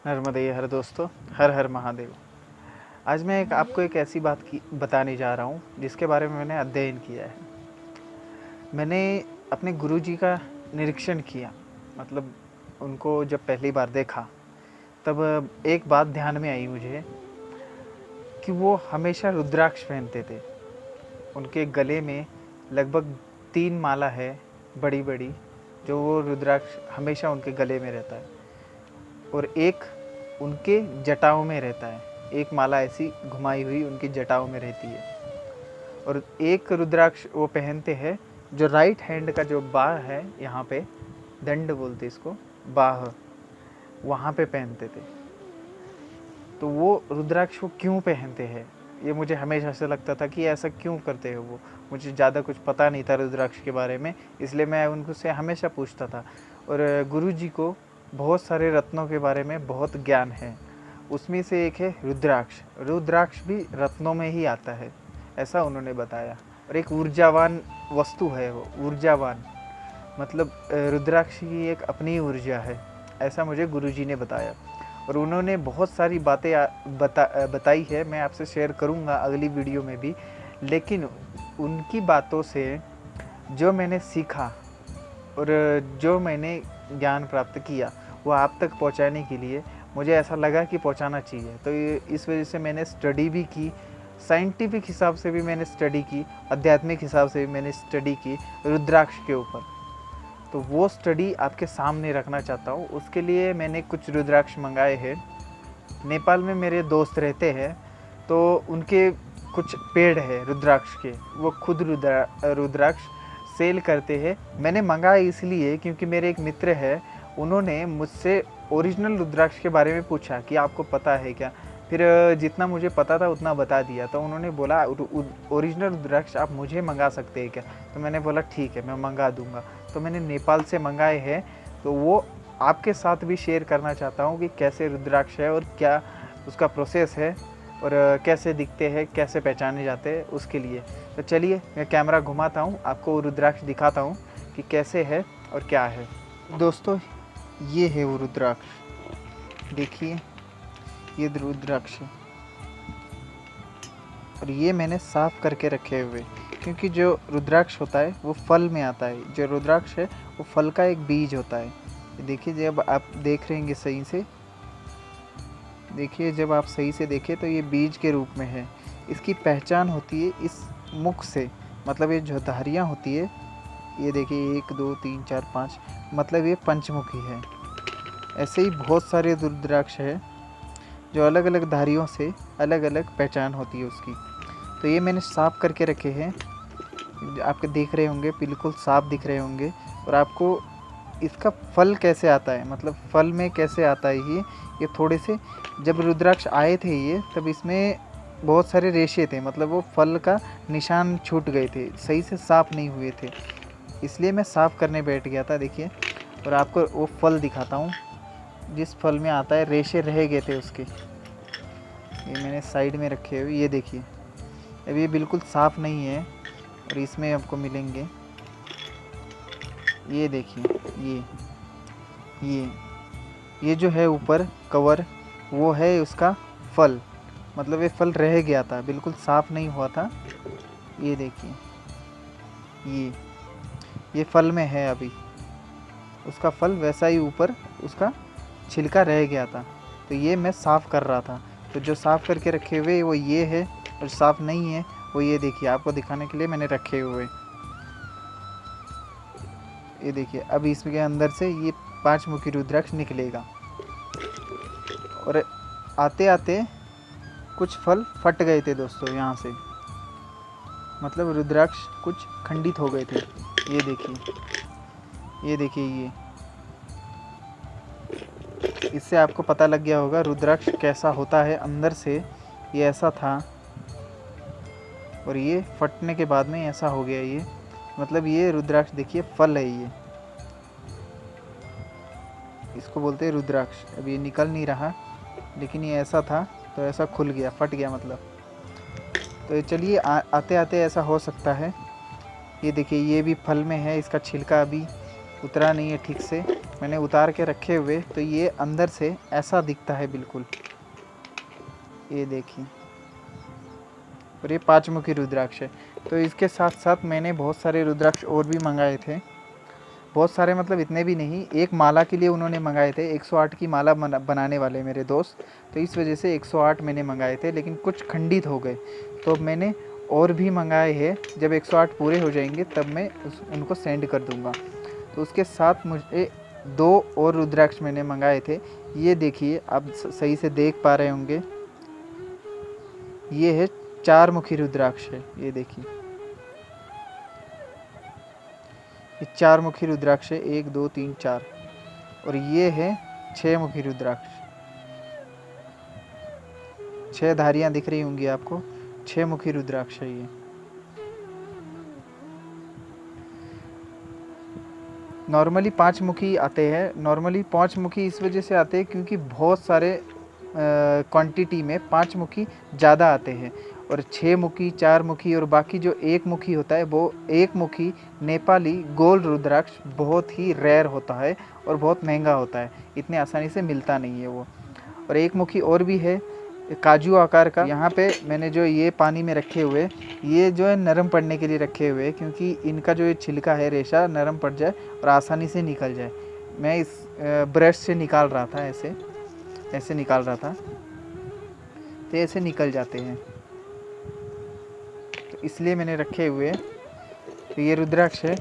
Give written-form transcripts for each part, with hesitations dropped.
नर्मदे हर दोस्तों, हर हर महादेव। आज मैं आपको एक ऐसी बात की बताने जा रहा हूँ जिसके बारे में मैंने अध्ययन किया है। मैंने अपने गुरुजी का निरीक्षण किया, मतलब उनको जब पहली बार देखा तब एक बात ध्यान में आई मुझे कि वो हमेशा रुद्राक्ष पहनते थे। उनके गले में लगभग 3 माला है बड़ी बड़ी, जो वो रुद्राक्ष हमेशा उनके गले में रहता है और एक उनके जटाओं में रहता है। एक माला ऐसी घुमाई हुई उनकी जटाओं में रहती है और एक रुद्राक्ष वो पहनते हैं जो राइट हैंड का जो बाह है, यहाँ पे दंड बोलते इसको, बाह, वहाँ पे पहनते थे। तो वो रुद्राक्ष वो क्यों पहनते हैं, ये मुझे हमेशा से लगता था कि ऐसा क्यों करते हैं वो। मुझे ज़्यादा कुछ पता नहीं था रुद्राक्ष के बारे में, इसलिए मैं उनसे हमेशा पूछता था। और गुरुजी को बहुत सारे रत्नों के बारे में बहुत ज्ञान है, उसमें से एक है रुद्राक्ष। रुद्राक्ष भी रत्नों में ही आता है, ऐसा उन्होंने बताया। और एक ऊर्जावान वस्तु है वो, ऊर्जावान मतलब रुद्राक्ष की एक अपनी ऊर्जा है, ऐसा मुझे गुरुजी ने बताया। और उन्होंने बहुत सारी बातें बताई है, मैं आपसे शेयर करूँगा अगली वीडियो में भी। लेकिन उनकी बातों से जो मैंने सीखा और जो मैंने ज्ञान प्राप्त किया वो आप तक पहुंचाने के लिए मुझे ऐसा लगा कि पहुंचाना चाहिए। तो इस वजह से मैंने स्टडी भी की, साइंटिफिक हिसाब से भी मैंने स्टडी की, आध्यात्मिक हिसाब से भी मैंने स्टडी की रुद्राक्ष के ऊपर। तो वो स्टडी आपके सामने रखना चाहता हूँ। उसके लिए मैंने कुछ रुद्राक्ष मंगाए हैं। नेपाल में मेरे दोस्त रहते हैं, तो उनके कुछ पेड़ है रुद्राक्ष के, वो खुद रुद्राक्ष सेल करते हैं। मैंने मंगाया इसलिए क्योंकि मेरे एक मित्र है, उन्होंने मुझसे ओरिजिनल रुद्राक्ष के बारे में पूछा कि आपको पता है क्या। फिर जितना मुझे पता था उतना बता दिया। तो उन्होंने बोला ओरिजिनल रुद्राक्ष आप मुझे मंगा सकते हैं क्या। तो मैंने बोला ठीक है, मैं मंगा दूंगा। तो मैंने नेपाल से मंगाए हैं, तो वो आपके साथ भी शेयर करना चाहता हूँ कि कैसे रुद्राक्ष है और क्या उसका प्रोसेस है और कैसे दिखते हैं, कैसे पहचाने जाते हैं उसके लिए। तो चलिए मैं कैमरा घुमाता हूँ, आपको रुद्राक्ष दिखाता हूँ कि कैसे है और क्या है। दोस्तों ये है वो रुद्राक्ष, देखिए ये रुद्राक्ष है और ये मैंने साफ़ करके रखे हुए, क्योंकि जो रुद्राक्ष होता है वो फल में आता है। जो रुद्राक्ष है वो फल का एक बीज होता है। देखिए जब आप देख रहेंगे सही से, देखिए जब आप सही से देखें तो ये बीज के रूप में है। इसकी पहचान होती है इस मुख से, मतलब ये जो धारियाँ होती है, ये देखिए 1 2 3 4 5, मतलब ये पंचमुखी है। ऐसे ही बहुत सारे रुद्राक्ष है जो अलग अलग धारियों से अलग अलग पहचान होती है उसकी। तो ये मैंने साफ़ करके रखे हैं, आपके देख रहे होंगे, बिल्कुल साफ़ दिख रहे होंगे। और आपको इसका फल कैसे आता है, मतलब फल में कैसे आता है ये थोड़े से, जब रुद्राक्ष आए थे ये, तब इसमें बहुत सारे रेशे थे, मतलब वो फल का निशान छूट गए थे, सही से साफ़ नहीं हुए थे, इसलिए मैं साफ़ करने बैठ गया था। देखिए, और आपको वो फल दिखाता हूँ जिस फल में आता है, रेशे रह गए थे उसके। ये मैंने साइड में रखे हुए, ये देखिए अब ये बिल्कुल साफ़ नहीं है और इसमें आपको मिलेंगे, ये देखिए ये जो है ऊपर कवर, वो है उसका फल, मतलब ये फल रह गया था, बिल्कुल साफ़ नहीं हुआ था। ये देखिए ये फल में है अभी, उसका फल वैसा ही ऊपर उसका छिलका रह गया था। तो ये मैं साफ़ कर रहा था। तो जो साफ़ करके रखे हुए वो ये है, और साफ़ नहीं है वो ये देखिए, आपको दिखाने के लिए मैंने रखे हुए। ये देखिए अब इसके अंदर से ये 5 मुखी रुद्राक्ष निकलेगा। और आते आते कुछ फल फट गए थे दोस्तों यहाँ से, मतलब रुद्राक्ष कुछ खंडित हो गए थे। ये देखिए इससे आपको पता लग गया होगा रुद्राक्ष कैसा होता है अंदर से। ये ऐसा था और ये फटने के बाद में ऐसा हो गया। ये मतलब ये रुद्राक्ष देखिए फल है, ये इसको बोलते हैं रुद्राक्ष। अब ये निकल नहीं रहा, लेकिन ये ऐसा था तो ऐसा खुल गया, फट गया मतलब। तो चलिए आते आते ऐसा हो सकता है। ये देखिए ये भी फल में है, इसका छिलका अभी उतरा नहीं है ठीक से, मैंने उतार के रखे हुए, तो ये अंदर से ऐसा दिखता है बिल्कुल, ये देखिए। और ये 5 मुखी रुद्राक्ष है। तो इसके साथ साथ मैंने बहुत सारे रुद्राक्ष और भी मंगाए थे, बहुत सारे मतलब इतने भी नहीं, एक माला के लिए उन्होंने मंगाए थे, 108 की माला बनाने वाले मेरे दोस्त, तो इस वजह से 108 मैंने मंगाए थे, लेकिन कुछ खंडित हो गए, तो मैंने और भी मंगाए हैं। जब 108 पूरे हो जाएंगे तब मैं उनको सेंड कर दूंगा। तो उसके साथ मुझे 2 और रुद्राक्ष मैंने मंगाए थे। ये देखिए, आप सही से देख पा रहे होंगे, ये है 4 मुखी रुद्राक्ष है, ये देखिए, ये 4 मुखी रुद्राक्ष है, 1 2 3 4। और ये है 6 मुखी रुद्राक्ष, 6 धारियां दिख रही होंगी आपको, 6 मुखी रुद्राक्ष है ये। नॉर्मली 5 मुखी आते हैं, नॉर्मली 5 मुखी इस वजह से आते हैं क्योंकि बहुत सारे क्वांटिटी में 5 मुखी ज़्यादा आते हैं, और 6 मुखी, 4 मुखी और बाकी जो 1 मुखी होता है, वो 1 मुखी नेपाली गोल रुद्राक्ष बहुत ही रेयर होता है और बहुत महंगा होता है, इतने आसानी से मिलता नहीं है वो। और 1 मुखी और भी है काजू आकार का। यहाँ पे मैंने जो ये पानी में रखे हुए, ये जो है नरम पड़ने के लिए रखे हुए, क्योंकि इनका जो ये छिलका है, रेशा नरम पड़ जाए और आसानी से निकल जाए। मैं इस ब्रश से निकाल रहा था, ऐसे निकाल रहा था, तो ऐसे निकल जाते हैं, तो इसलिए मैंने रखे हुए। तो ये रुद्राक्ष है,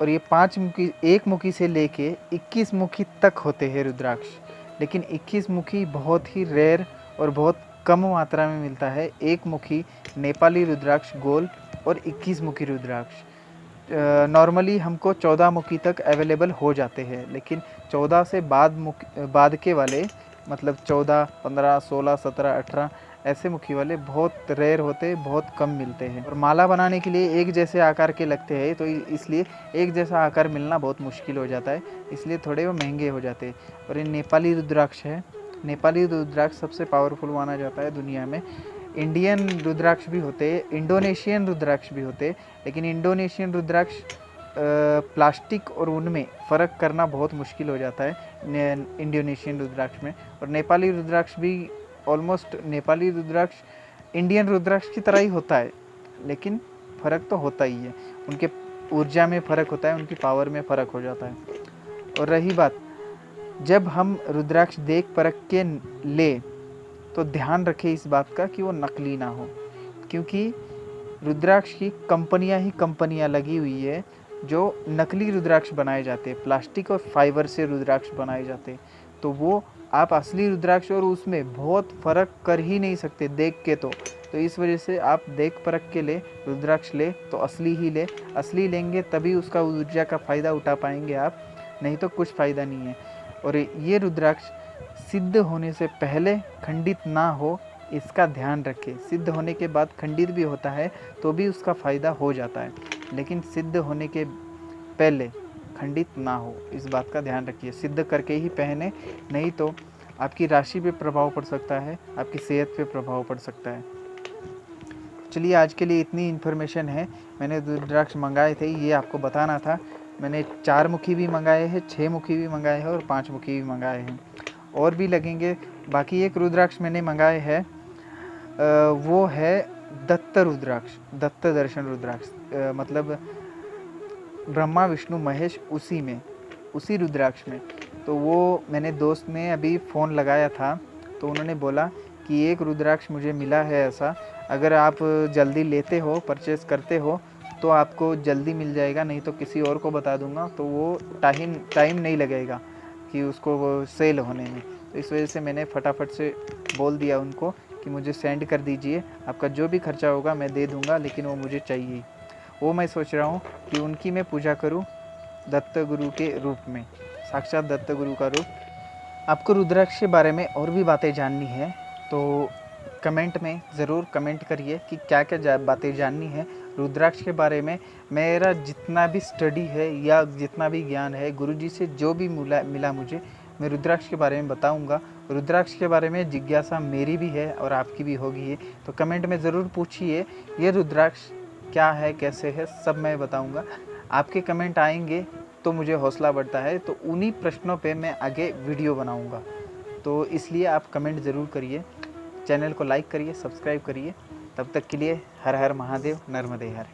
और ये 5 मुखी, 1 मुखी से लेके 21 मुखी तक होते हैं रुद्राक्ष, लेकिन 21 मुखी बहुत ही रेयर और बहुत कम मात्रा में मिलता है। 1 मुखी नेपाली रुद्राक्ष गोल और 21 मुखी रुद्राक्ष नॉर्मली हमको 14 मुखी तक अवेलेबल हो जाते हैं, लेकिन 14 से बाद के वाले, मतलब 14, 15, 16, 17, 18 ऐसे मुखी वाले बहुत रेयर होते हैं, बहुत कम मिलते हैं। और माला बनाने के लिए एक जैसे आकार के लगते हैं, तो इसलिए एक जैसा आकार मिलना बहुत मुश्किल हो जाता है, इसलिए थोड़े वो महंगे हो जाते हैं। और ये नेपाली रुद्राक्ष है, नेपाली रुद्राक्ष सबसे पावरफुल माना जाता है दुनिया में। इंडियन रुद्राक्ष भी होते हैं, इंडोनेशियन रुद्राक्ष भी होते हैं, लेकिन इंडोनेशियन रुद्राक्ष प्लास्टिक और उनमें फ़र्क करना बहुत मुश्किल हो जाता है इंडोनेशियन रुद्राक्ष में। और नेपाली रुद्राक्ष भी ऑलमोस्ट, नेपाली रुद्राक्ष इंडियन रुद्राक्ष की तरह ही होता है, लेकिन फ़र्क तो होता ही है, उनके ऊर्जा में फ़र्क होता है, उनकी पावर में फ़र्क हो जाता है। और रही बात, जब हम रुद्राक्ष देख परख के ले, तो ध्यान रखें इस बात का कि वो नकली ना हो, क्योंकि रुद्राक्ष की कंपनियां ही कंपनियां लगी हुई है जो नकली रुद्राक्ष बनाए जाते हैं, प्लास्टिक और फाइबर से रुद्राक्ष बनाए जाते हैं, तो वो आप असली रुद्राक्ष और उसमें बहुत फ़र्क कर ही नहीं सकते देख के। तो इस वजह से आप देख परख के ले, रुद्राक्ष ले तो असली ही ले, असली लेंगे तभी उसका ऊर्जा का फ़ायदा उठा पाएंगे आप, नहीं तो कुछ फ़ायदा नहीं है। और ये रुद्राक्ष सिद्ध होने से पहले खंडित ना हो, इसका ध्यान रखें। सिद्ध होने के बाद खंडित भी होता है तो भी उसका फ़ायदा हो जाता है, लेकिन सिद्ध होने के पहले खंडित ना हो, इस बात का ध्यान रखिए। सिद्ध करके ही पहने, नहीं तो आपकी राशि पे प्रभाव पड़ सकता है, आपकी सेहत पे प्रभाव पड़ सकता है। चलिए, आज के लिए इतनी इन्फॉर्मेशन है। मैंने रुद्राक्ष मंगाए थे, ये आपको बताना था। मैंने 4 मुखी भी मंगाए हैं, 6 मुखी भी मंगाए हैं और 5 मुखी भी मंगाए हैं, और भी लगेंगे। बाकी एक रुद्राक्ष मैंने मंगाए हैं, वो है दत्त रुद्राक्ष, दत्त दर्शन रुद्राक्ष, मतलब ब्रह्मा विष्णु महेश उसी रुद्राक्ष में। तो वो मैंने दोस्त ने अभी फ़ोन लगाया था, तो उन्होंने बोला कि एक रुद्राक्ष मुझे मिला है ऐसा, अगर आप जल्दी लेते हो, परचेज़ करते हो तो आपको जल्दी मिल जाएगा, नहीं तो किसी और को बता दूंगा, तो वो टाइम नहीं लगेगा कि उसको वो सेल होने में। तो इस वजह से मैंने फटाफट से बोल दिया उनको कि मुझे सेंड कर दीजिए, आपका जो भी खर्चा होगा मैं दे दूंगा, लेकिन वो मुझे चाहिए। वो मैं सोच रहा हूँ कि उनकी मैं पूजा करूँ दत्त गुरु के रूप में, साक्षात दत्त गुरु का रूप। आपको रुद्राक्ष के बारे में और भी बातें जाननी है तो कमेंट में ज़रूर कमेंट करिए कि क्या क्या बातें जाननी है रुद्राक्ष के बारे में। मेरा जितना भी स्टडी है या जितना भी ज्ञान है, गुरुजी से जो भी मिला मुझे, मैं रुद्राक्ष के बारे में बताऊंगा। रुद्राक्ष के बारे में जिज्ञासा मेरी भी है और आपकी भी होगी, तो कमेंट में ज़रूर पूछिए ये रुद्राक्ष क्या है, कैसे है, सब मैं बताऊंगा। आपके कमेंट आएंगे तो मुझे हौसला बढ़ता है, तो उन्हीं प्रश्नों पे मैं आगे वीडियो बनाऊंगा। तो इसलिए आप कमेंट ज़रूर करिए, चैनल को लाइक करिए, सब्सक्राइब करिए। तब तक के लिए हर हर महादेव, नर्मदे हर।